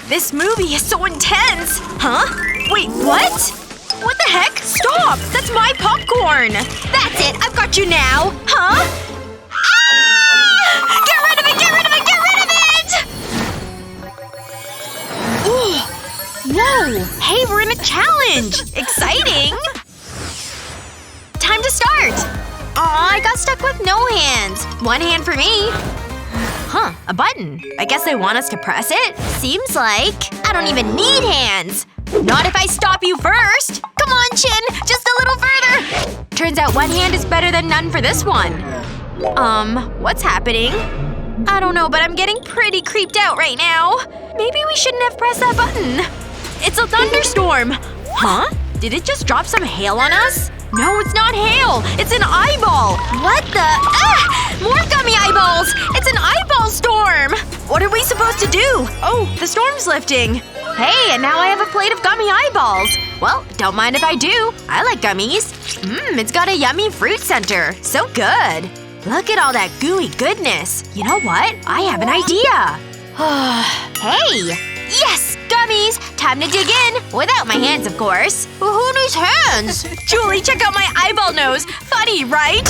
This movie is so intense! Huh? Wait, what? What the heck? Stop! That's my popcorn! That's it! I've got you now! Huh? Ah! Get rid of it! Get rid of it! Get rid of it! Ooh. Whoa! Hey, we're in a challenge! Exciting! Time to start! Aw, I got stuck with no hands. One hand for me. Huh, a button. I guess they want us to press it? Seems like I don't even need hands. Not if I stop you first! Come on, Chin! Just a little further! Turns out one hand is better than none for this one. What's happening? I don't know, but I'm getting pretty creeped out right now. Maybe we shouldn't have pressed that button. It's a thunderstorm! Huh? Did it just drop some hail on us? No, it's not hail! It's an eyeball! What the… Ah! More gummy eyeballs! It's an eyeball storm! What are we supposed to do? Oh, the storm's lifting. Hey, and now I have a plate of gummy eyeballs. Well, don't mind if I do. I like gummies. It's got a yummy fruit center. So good. Look at all that gooey goodness. You know what? I have an idea. Hey! Yes! Gummies! Time to dig in. Without my hands, of course. Well, who needs hands? Julie, check out my eyeball nose. Funny, right?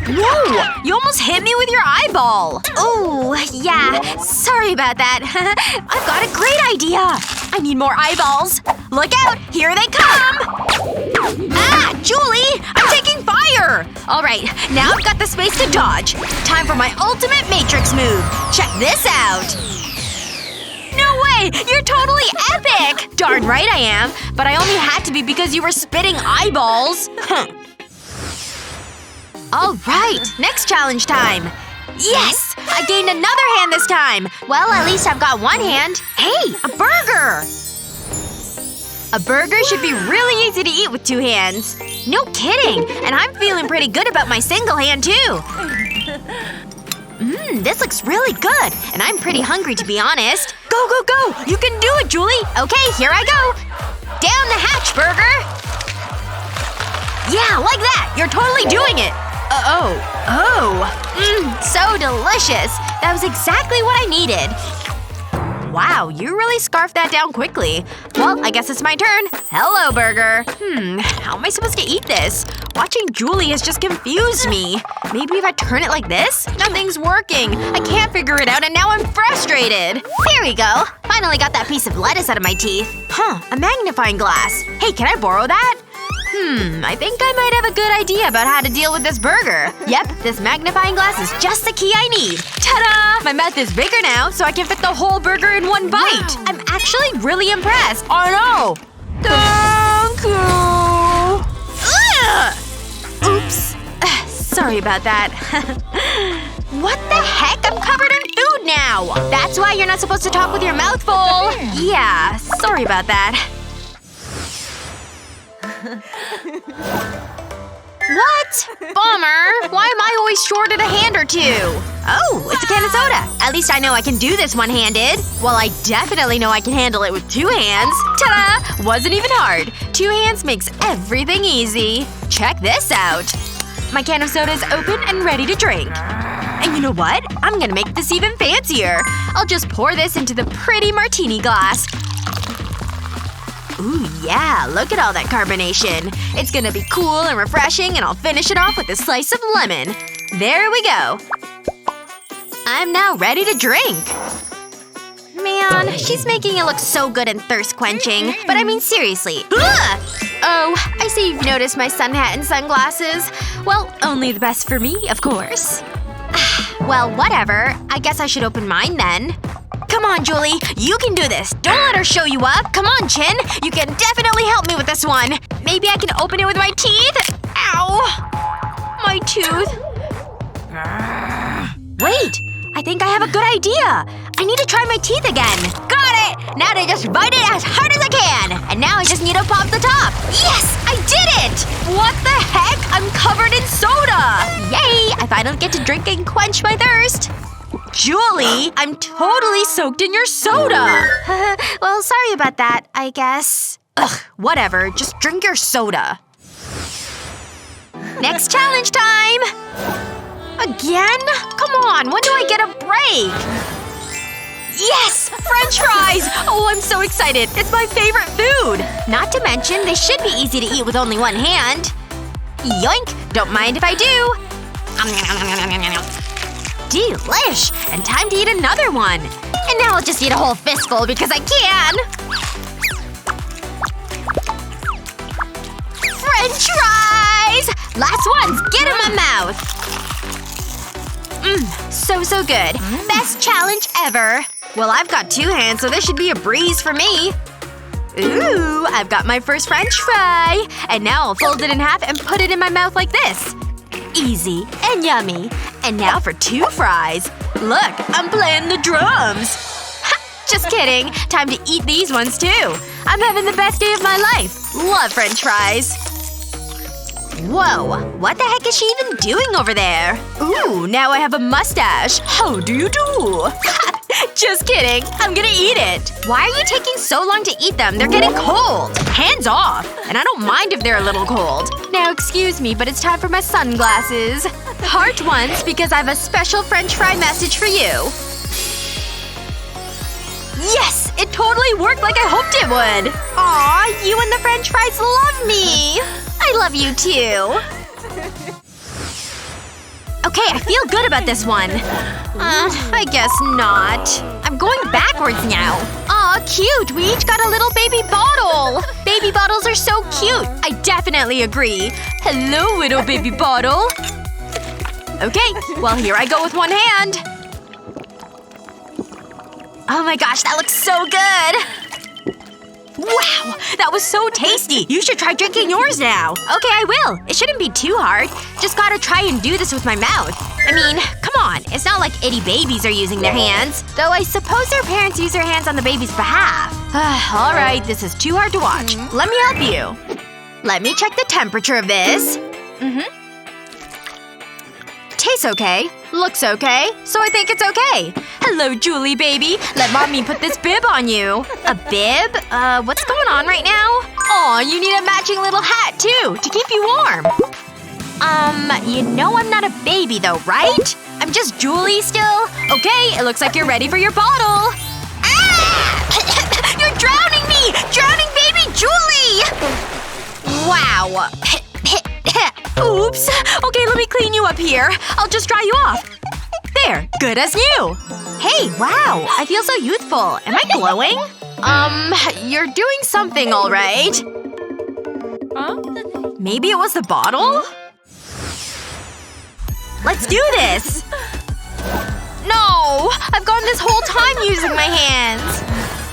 Whoa! You almost hit me with your eyeball. Oh, yeah. Sorry about that. I've got a great idea. I need more eyeballs. Look out! Here they come! Ah! Julie! I'm taking fire! Alright, now I've got the space to dodge. Time for my ultimate matrix move. Check this out. No way! You're totally epic! Darn right I am. But I only had to be because you were spitting eyeballs. Alright, next challenge time. Yes! I gained another hand this time! Well, at least I've got one hand. Hey! A burger! A burger should be really easy to eat with two hands. No kidding! And I'm feeling pretty good about my single hand, too. This looks really good. And I'm pretty hungry, to be honest. Go, go, go! You can do it, Julie! Okay, here I go! Down the hatch, burger! Yeah, like that! You're totally doing it! So delicious! That was exactly what I needed. Wow, you really scarfed that down quickly. Well, I guess it's my turn. Hello, burger. How am I supposed to eat this? Watching Julie has just confused me. Maybe if I turn it like this? Nothing's working. I can't figure it out and now I'm frustrated. There we go. Finally got that piece of lettuce out of my teeth. Huh, a magnifying glass. Hey, can I borrow that? I think I might have a good idea about how to deal with this burger. Yep, this magnifying glass is just the key I need. Ta-da! My mouth is bigger now, so I can fit the whole burger in one bite. Wow. I'm actually really impressed. I know! Thank you! Ugh! Oops. Sorry about that. What the heck? I'm covered in food now! That's why you're not supposed to talk with your mouth full. Yeah, sorry about that. What? Bummer. Why am I always short at a hand or two? Oh, it's a can of soda. At least I know I can do this one-handed. Well, I definitely know I can handle it with two hands. Ta-da! Wasn't even hard. Two hands makes everything easy. Check this out. My can of soda is open and ready to drink. And you know what? I'm gonna make this even fancier. I'll just pour this into the pretty martini glass. Ooh, yeah. Look at all that carbonation. It's gonna be cool and refreshing and I'll finish it off with a slice of lemon. There we go. I'm now ready to drink. Man, she's making it look so good and thirst-quenching. But I mean seriously. Ugh! Oh, I see you've noticed my sun hat and sunglasses. Well, only the best for me, of course. Well, whatever. I guess I should open mine then. Come on, Julie. You can do this. Don't let her show you up. Come on, Chin. You can definitely help me with this one. Maybe I can open it with my teeth? Ow. My tooth. Wait. I think I have a good idea. I need to try my teeth again. Got it! Now to just bite it as hard as I can. And now I just need to pop the top. Yes! I did it! What the heck? I'm covered in soda! Yay! I finally get to drink and quench my thirst. Julie! I'm totally soaked in your soda! Well, sorry about that, I guess. Ugh, whatever. Just drink your soda. Next challenge time! Again? Come on, when do I get a break? Yes! French fries! Oh, I'm so excited! It's my favorite food! Not to mention, they should be easy to eat with only one hand. Yoink! Don't mind if I do. Delish! And time to eat another one. And now I'll just eat a whole fistful because I can! French fries! Last ones! Get in my mouth! So good. Best challenge ever. Well, I've got 2 hands, so this should be a breeze for me. Ooh, I've got my first French fry. And now I'll fold it in half and put it in my mouth like this. Easy and yummy. And now for 2 fries. Look, I'm playing the drums. Ha! Just kidding. Time to eat these ones too. I'm having the best day of my life. Love French fries. Whoa. What the heck is she even doing over there? Ooh, now I have a mustache. How do you do? Just kidding. I'm gonna eat it. Why are you taking so long to eat them? They're getting cold. Hands off. And I don't mind if they're a little cold. Now excuse me, but it's time for my sunglasses. Heart once because I have a special French fry message for you. Yes! It totally worked like I hoped it would! Aw, you and the French fries love me! I love you too. Okay, I feel good about this one. I guess not. I'm going backwards now. Aw, cute! We each got a little baby bottle! Baby bottles are so cute! I definitely agree. Hello, little baby bottle. Okay, well here I go with one hand. Oh my gosh, that looks so good! Wow! That was so tasty! You should try drinking yours now! Okay, I will. It shouldn't be too hard. Just gotta try and do this with my mouth. I mean, come on. It's not like itty babies are using their hands. Though I suppose their parents use their hands on the baby's behalf. Alright, this is too hard to watch. Let me help you. Let me check the temperature of this. Tastes okay. Looks okay. So I think it's okay. Hello, Julie baby. Let mommy put this bib on you. A bib? What's going on right now? Aw, you need a matching little hat, too, to keep you warm. You know I'm not a baby though, right? I'm just Julie still. Okay, it looks like you're ready for your bottle. Ah! You're drowning me! Drowning baby Julie! Wow. Oops. Okay, let me clean you up here. I'll just dry you off. There. Good as new. Hey, wow. I feel so youthful. Am I glowing? You're doing something alright. Huh? Maybe it was the bottle? Let's do this! No! I've gone this whole time using my hands!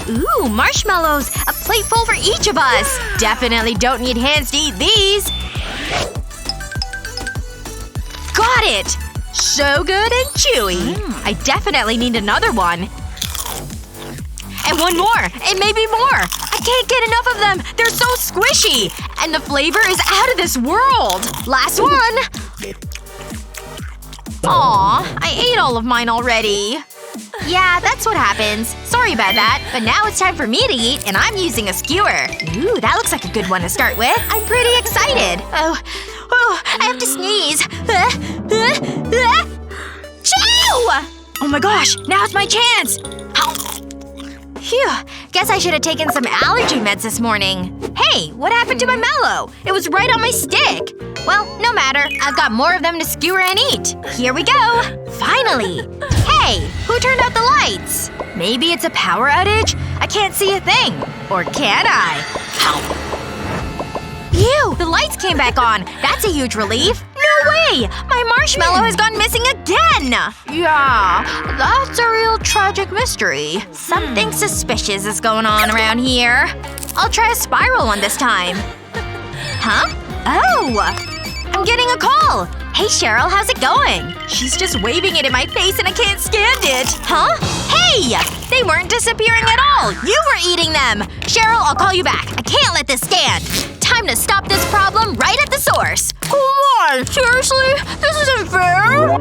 Ooh, marshmallows! A plate full for each of us! Definitely don't need hands to eat these! Got it! So good and chewy. I definitely need another one. And one more! And maybe more! I can't get enough of them! They're so squishy! And the flavor is out of this world! Last one! Aw, I ate all of mine already. Yeah, that's what happens. Sorry about that, but now it's time for me to eat and I'm using a skewer. Ooh, that looks like a good one to start with. I'm pretty excited. Oh, I have to sneeze. Chew! Oh my gosh, now's my chance! Phew. Guess I should have taken some allergy meds this morning. Hey, what happened to my mallow? It was right on my stick. Well, no matter. I've got more of them to skewer and eat. Here we go. Finally. Hey, who turned out the lights? Maybe it's a power outage? I can't see a thing. Or can I? Phew! The lights came back on. That's a huge relief. No way! My marshmallow has gone missing again! Yeah, that's a real tragic mystery. Something suspicious is going on around here. I'll try a spiral one this time. Huh? Oh! I'm getting a call! Hey Cheryl, how's it going? She's just waving it in my face and I can't stand it. Huh? Hey! They weren't disappearing at all! You were eating them! Cheryl, I'll call you back. I can't let this stand. Time to stop this problem right at the source. Come on, seriously? This isn't fair!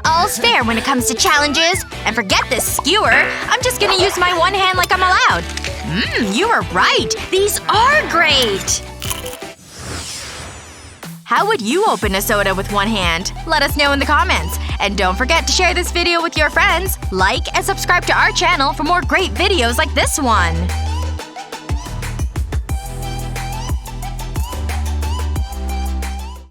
All's fair when it comes to challenges. And forget this skewer. I'm just gonna use my one hand like I'm allowed. You were right. These are great! How would you open a soda with one hand? Let us know in the comments. And don't forget to share this video with your friends. Like and subscribe to our channel for more great videos like this one.